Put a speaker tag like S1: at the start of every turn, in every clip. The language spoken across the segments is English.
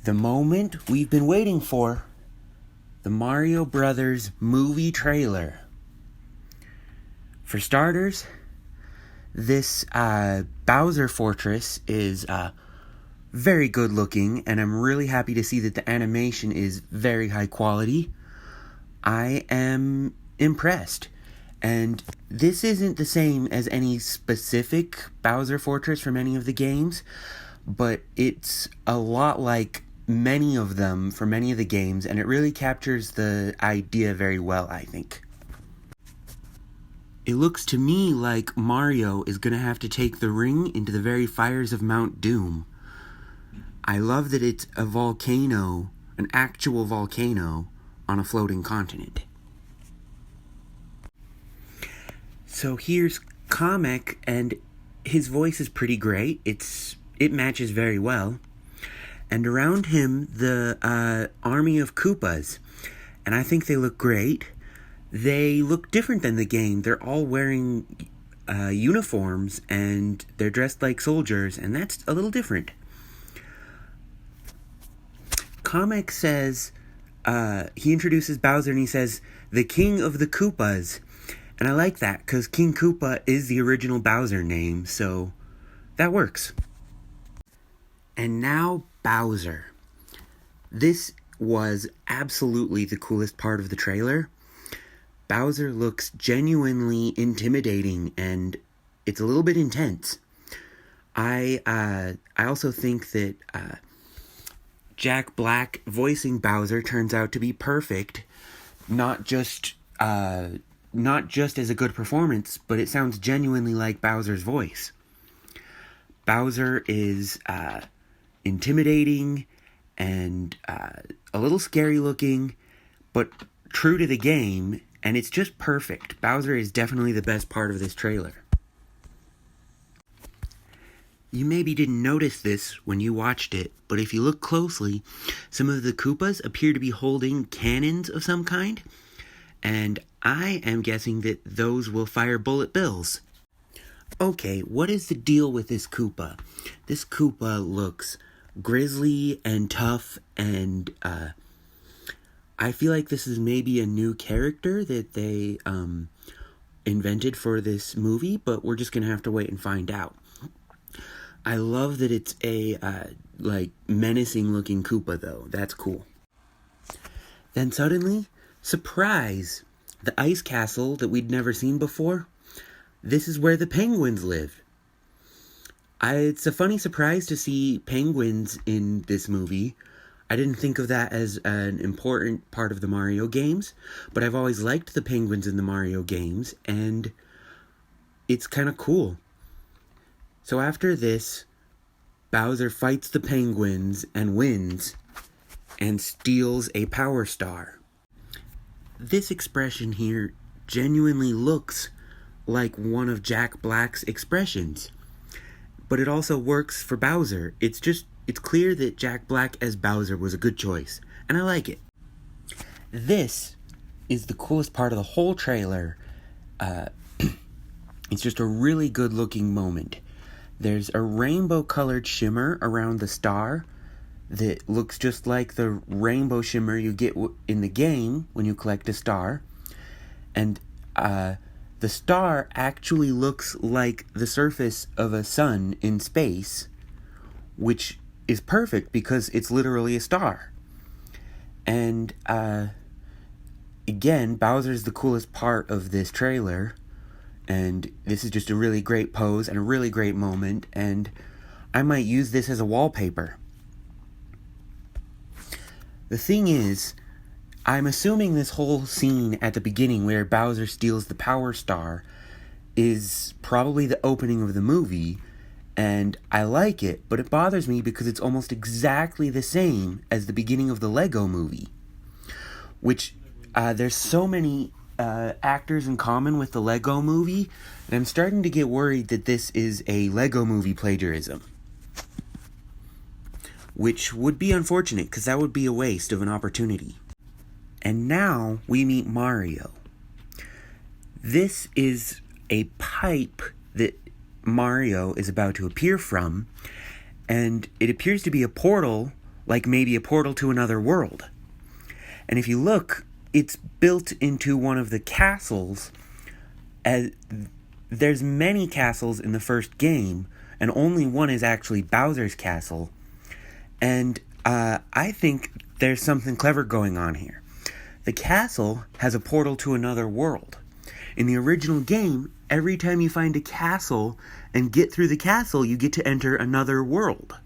S1: The moment we've been waiting for. The Mario Brothers movie trailer. For starters, this Bowser Fortress is very good looking, and I'm really happy to see that the animation is very high quality. I am impressed. And this isn't the same as any specific Bowser Fortress from any of the games, but it's a lot like many of them from many of the games, and it really captures the idea very well, I think. It looks to me like Mario is going to have to take the ring into the very fires of Mount Doom. I love that it's a volcano, an actual volcano, on a floating continent. So here's Kamek, and his voice is pretty great. It matches very well. And around him, the army of Koopas. And I think they look great. They look different than the game. They're all wearing uniforms, and they're dressed like soldiers, and that's a little different. Kamek says, he introduces Bowser and he says, "The King of the Koopas." And I like that, because King Koopa is the original Bowser name, so that works. And now Bowser. This was absolutely the coolest part of the trailer. Bowser looks genuinely intimidating, and it's a little bit intense. I also think that Jack Black voicing Bowser turns out to be perfect, not just as a good performance, but it sounds genuinely like Bowser's voice. Bowser is intimidating and a little scary looking, but true to the game, and it's just perfect. Bowser is definitely the best part of this trailer. You maybe didn't notice this when you watched it, but if you look closely, some of the Koopas appear to be holding cannons of some kind, and I am guessing that those will fire bullet bills. Okay, what is the deal with this Koopa? This Koopa looks grizzly and tough, and I feel like this is maybe a new character that they invented for this movie, but we're just gonna have to wait and find out. I love that it's a menacing looking Koopa though. That's cool. Then suddenly, surprise! The ice castle that we'd never seen before. This is where the penguins live. It's a funny surprise to see penguins in this movie. I didn't think of that as an important part of the Mario games, but I've always liked the penguins in the Mario games, and it's kind of cool. So after this, Bowser fights the penguins and wins, and steals a Power Star. This expression here genuinely looks like one of Jack Black's expressions, but it also works for Bowser. It's clear that Jack Black as Bowser was a good choice, and I like it. This is the coolest part of the whole trailer. It's just a really good looking moment. There's a rainbow colored shimmer around the star that looks just like the rainbow shimmer you get in the game when you collect a star. And the star actually looks like the surface of a sun in space, which is perfect because it's literally a star. And again, Bowser's the coolest part of this trailer, and this is just a really great pose and a really great moment, and I might use this as a wallpaper. The thing is, I'm assuming this whole scene at the beginning where Bowser steals the Power Star is probably the opening of the movie, and I like it, but it bothers me because it's almost exactly the same as the beginning of the Lego movie, which there's so many actors in common with the Lego movie, and I'm starting to get worried that this is a Lego movie plagiarism, which would be unfortunate because that would be a waste of an opportunity. And now we meet Mario. This is a pipe that Mario is about to appear from, and it appears to be a portal like maybe a portal to another world. And if you look, it's built into one of the castles. There's many castles in the first game, and only one is actually Bowser's castle. And I think there's something clever going on here. The castle has a portal to another world. In the original game, every time you find a castle and get through the castle, you get to enter another world.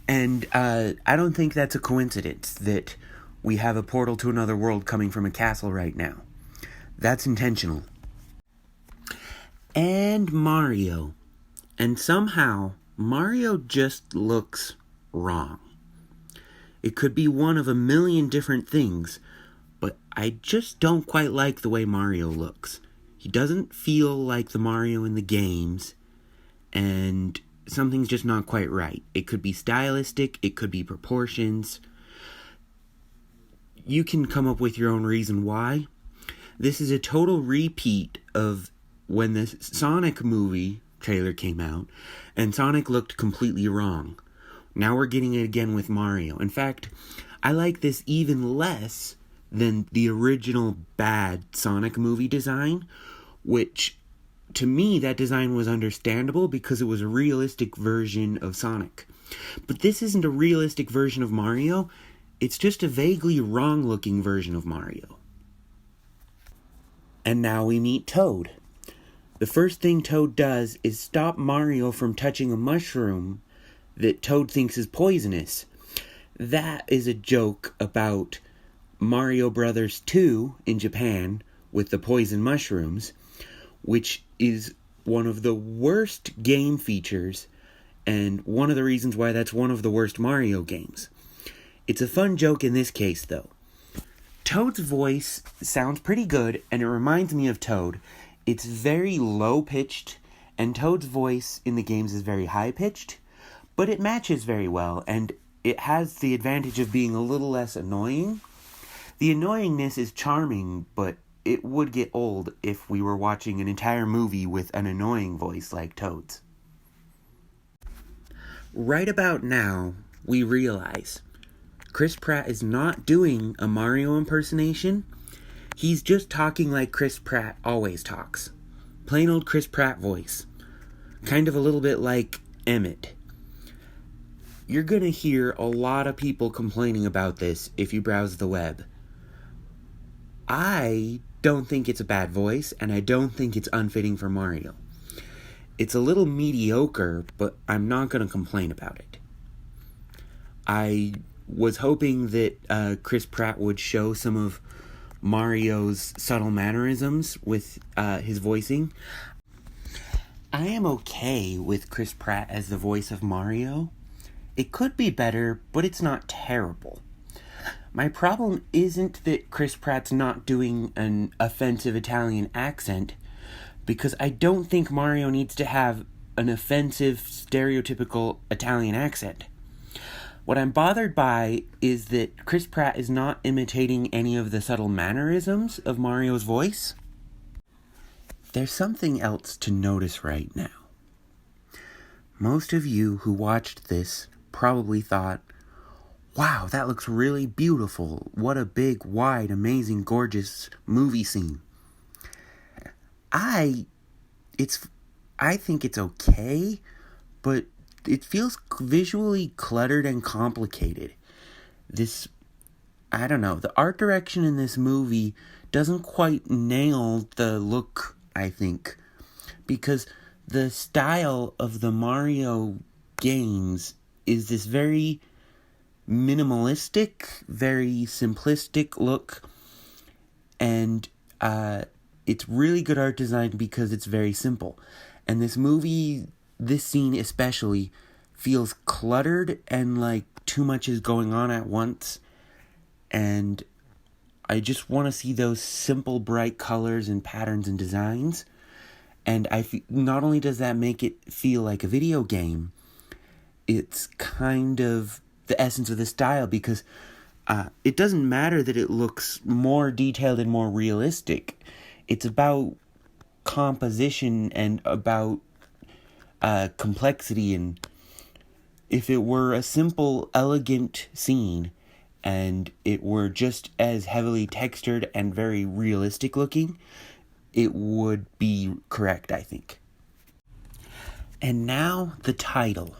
S1: And I don't think that's a coincidence that we have a portal to another world coming from a castle right now. That's intentional. And Mario. And somehow, Mario just looks wrong. It could be one of a million different things, but I just don't quite like the way Mario looks. He doesn't feel like the Mario in the games, and something's just not quite right. It could be stylistic, it could be proportions. You can come up with your own reason why. This is a total repeat of when the Sonic movie trailer came out, and Sonic looked completely wrong. Now we're getting it again with Mario. In fact, I like this even less than the original bad Sonic movie design, which, to me, that design was understandable because it was a realistic version of Sonic. But this isn't a realistic version of Mario, it's just a vaguely wrong-looking version of Mario. And now we meet Toad. The first thing Toad does is stop Mario from touching a mushroom that Toad thinks is poisonous. That is a joke about Mario Brothers 2 in Japan with the poison mushrooms, which is one of the worst game features and one of the reasons why that's one of the worst Mario games. It's a fun joke in this case, though. Toad's voice sounds pretty good, and it reminds me of Toad. It's very low-pitched, and Toad's voice in the games is very high-pitched, but it matches very well, and it has the advantage of being a little less annoying. The annoyingness is charming, but it would get old if we were watching an entire movie with an annoying voice like Toad's. Right about now, we realize Chris Pratt is not doing a Mario impersonation. He's just talking like Chris Pratt always talks. Plain old Chris Pratt voice. Kind of a little bit like Emmett. You're gonna hear a lot of people complaining about this if you browse the web. I don't think it's a bad voice, and I don't think it's unfitting for Mario. It's a little mediocre, but I'm not gonna complain about it. I was hoping that Chris Pratt would show some of Mario's subtle mannerisms with his voicing. I am okay with Chris Pratt as the voice of Mario. It could be better, but it's not terrible. My problem isn't that Chris Pratt's not doing an offensive Italian accent, because I don't think Mario needs to have an offensive, stereotypical Italian accent. What I'm bothered by is that Chris Pratt is not imitating any of the subtle mannerisms of Mario's voice. There's something else to notice right now. Most of you who watched this probably thought, wow, that looks really beautiful. What a big, wide, amazing, gorgeous movie scene. I think it's okay, but it feels visually cluttered and complicated. I don't know, the art direction in this movie doesn't quite nail the look, I think, because the style of the Mario games is this very minimalistic, very simplistic look, and it's really good art design because it's very simple. And this movie, this scene especially, feels cluttered and like too much is going on at once, and I just want to see those simple, bright colors and patterns and designs. And not only does that make it feel like a video game, it's kind of the essence of the style, because it doesn't matter that it looks more detailed and more realistic. It's about composition and about complexity, and if it were a simple, elegant scene and it were just as heavily textured and very realistic looking, it would be correct, I think. And now the title,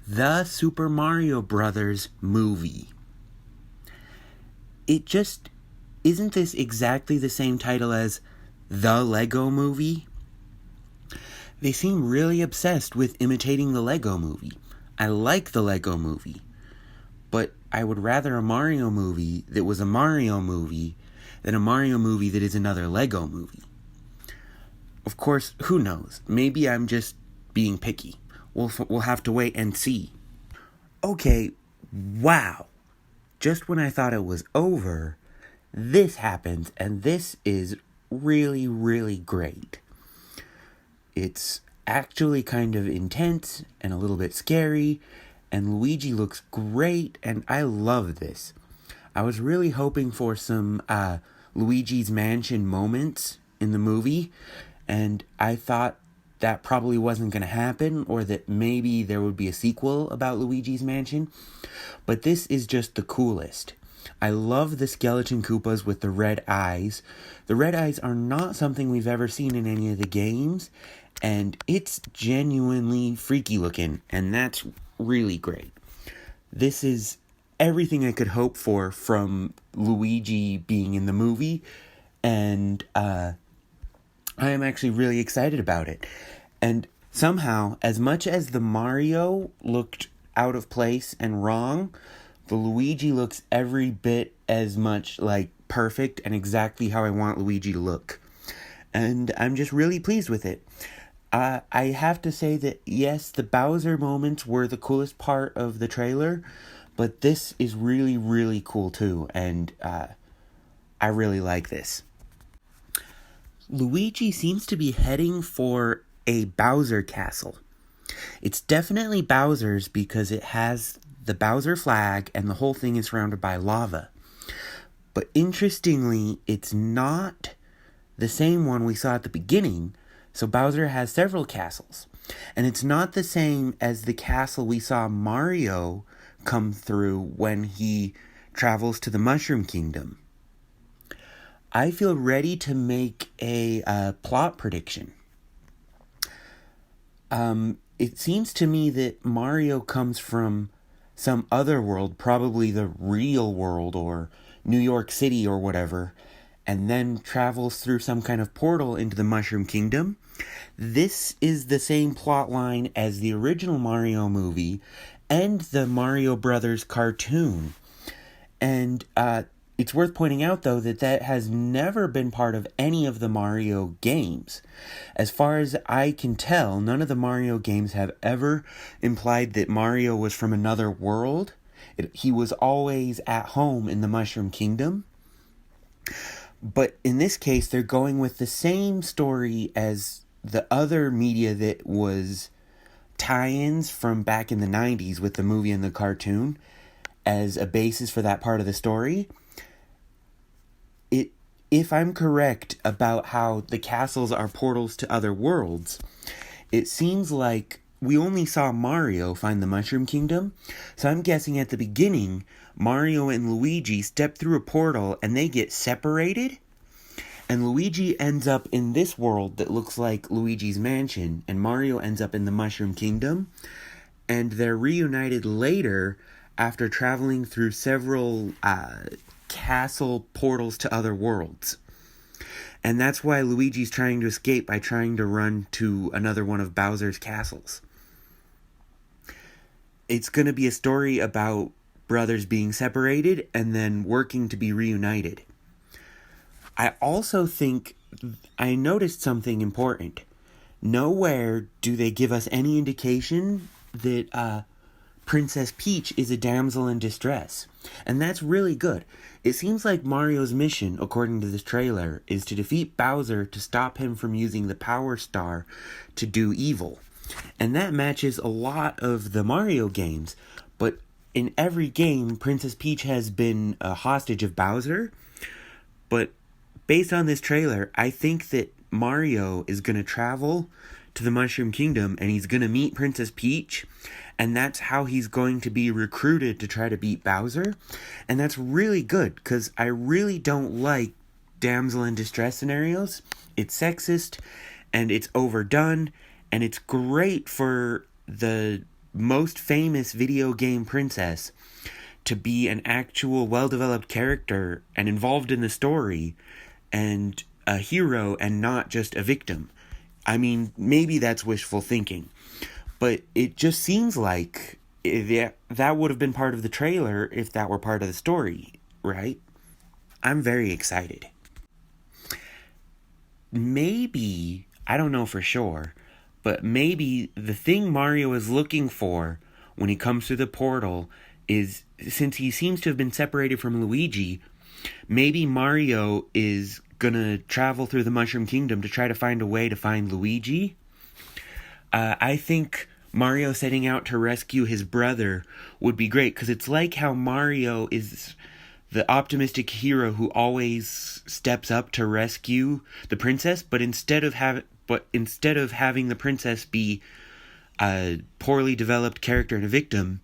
S1: The Super Mario Brothers Movie. It just, isn't this exactly the same title as The Lego Movie? They seem really obsessed with imitating the Lego Movie. I like the Lego Movie, but I would rather a Mario movie that was a Mario movie than a Mario movie that is another Lego movie. Of course, who knows? Maybe I'm just being picky. We'll have to wait and see. Okay, wow. Just when I thought it was over, this happens, and this is really, really great. It's actually kind of intense and a little bit scary, and Luigi looks great, and I love this. I was really hoping for some Luigi's Mansion moments in the movie, and I thought that probably wasn't going to happen, or that maybe there would be a sequel about Luigi's Mansion, but this is just the coolest. I love the skeleton Koopas with the red eyes. The red eyes are not something we've ever seen in any of the games, and it's genuinely freaky looking, and that's really great. This is everything I could hope for from Luigi being in the movie, and I am actually really excited about it. And somehow, as much as the Mario looked out of place and wrong, the Luigi looks every bit as much like perfect and exactly how I want Luigi to look. And I'm just really pleased with it. I have to say that, yes, the Bowser moments were the coolest part of the trailer, but this is really, really cool too, and I really like this. Luigi seems to be heading for a Bowser castle. It's definitely Bowser's because it has the Bowser flag and the whole thing is surrounded by lava. But interestingly, it's not the same one we saw at the beginning, so Bowser has several castles. And it's not the same as the castle we saw Mario come through when he travels to the Mushroom Kingdom. I feel ready to make a plot prediction. It seems to me that Mario comes from some other world, probably the real world or New York City or whatever, and then travels through some kind of portal into the Mushroom Kingdom. This is the same plot line as the original Mario movie and the Mario Brothers cartoon. And it's worth pointing out, though, that has never been part of any of the Mario games. As far as I can tell, none of the Mario games have ever implied that Mario was from another world. He was always at home in the Mushroom Kingdom. But in this case, they're going with the same story as the other media that was tie-ins from back in the 90s with the movie and the cartoon as a basis for that part of the story. If I'm correct about how the castles are portals to other worlds, it seems like we only saw Mario find the Mushroom Kingdom, so I'm guessing at the beginning, Mario and Luigi step through a portal and they get separated, and Luigi ends up in this world that looks like Luigi's Mansion, and Mario ends up in the Mushroom Kingdom, and they're reunited later after traveling through several castle portals to other worlds. And that's why Luigi's trying to escape by trying to run to another one of Bowser's castles. It's going to be a story about brothers being separated and then working to be reunited. I also think I noticed something important. Nowhere do they give us any indication that Princess Peach is a damsel in distress. And that's really good. It seems like Mario's mission, according to this trailer, is to defeat Bowser to stop him from using the Power Star to do evil. And that matches a lot of the Mario games. But in every game, Princess Peach has been a hostage of Bowser. But based on this trailer, I think that Mario is going to travel to the Mushroom Kingdom and he's gonna meet Princess Peach, and that's how he's going to be recruited to try to beat Bowser. And that's really good, because I really don't like damsel in distress scenarios. It's sexist, and it's overdone, and it's great for the most famous video game princess to be an actual well-developed character and involved in the story and a hero and not just a victim. I mean, maybe that's wishful thinking, but it just seems like that would have been part of the trailer if that were part of the story, right? I'm very excited. Maybe, I don't know for sure, but maybe the thing Mario is looking for when he comes through the portal is, since he seems to have been separated from Luigi, maybe Mario is gonna travel through the Mushroom Kingdom to try to find a way to find Luigi. I think Mario setting out to rescue his brother would be great, because it's like how Mario is the optimistic hero who always steps up to rescue the princess, but instead of having the princess be a poorly developed character and a victim,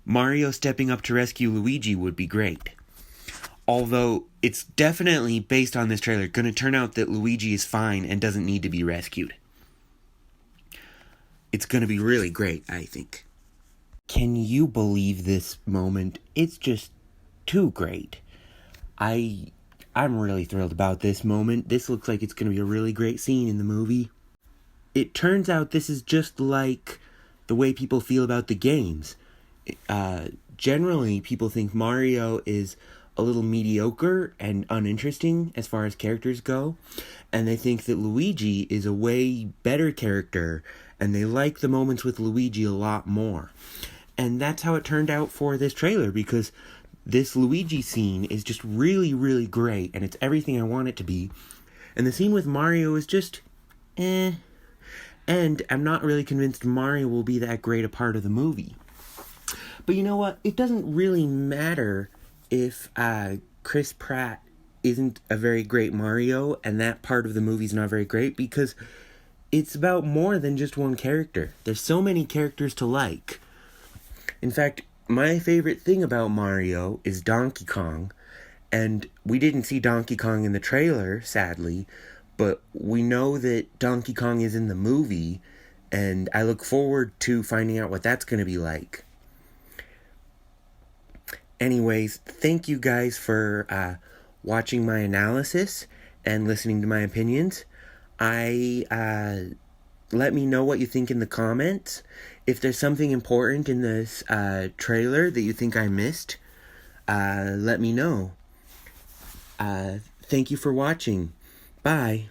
S1: Mario stepping up to rescue Luigi would be great. Although it's definitely, based on this trailer, going to turn out that Luigi is fine and doesn't need to be rescued. It's going to be really great, I think. Can you believe this moment? It's just too great. I'm really thrilled about this moment. This looks like it's going to be a really great scene in the movie. It turns out this is just like the way people feel about the games. Generally, people think Mario is a little mediocre and uninteresting as far as characters go, and they think that Luigi is a way better character, and they like the moments with Luigi a lot more. And that's how it turned out for this trailer, because this Luigi scene is just really, really great, and it's everything I want it to be. And the scene with Mario is just, And I'm not really convinced Mario will be that great a part of the movie. But you know what? It doesn't really matter if Chris Pratt isn't a very great Mario, and that part of the movie's not very great, because it's about more than just one character. There's so many characters to like. In fact, my favorite thing about Mario is Donkey Kong, and we didn't see Donkey Kong in the trailer, sadly, but we know that Donkey Kong is in the movie, and I look forward to finding out what that's going to be like. Anyways, thank you guys for watching my analysis and listening to my opinions. Let me know what you think in the comments. If there's something important in this trailer that you think I missed, let me know. Thank you for watching. Bye.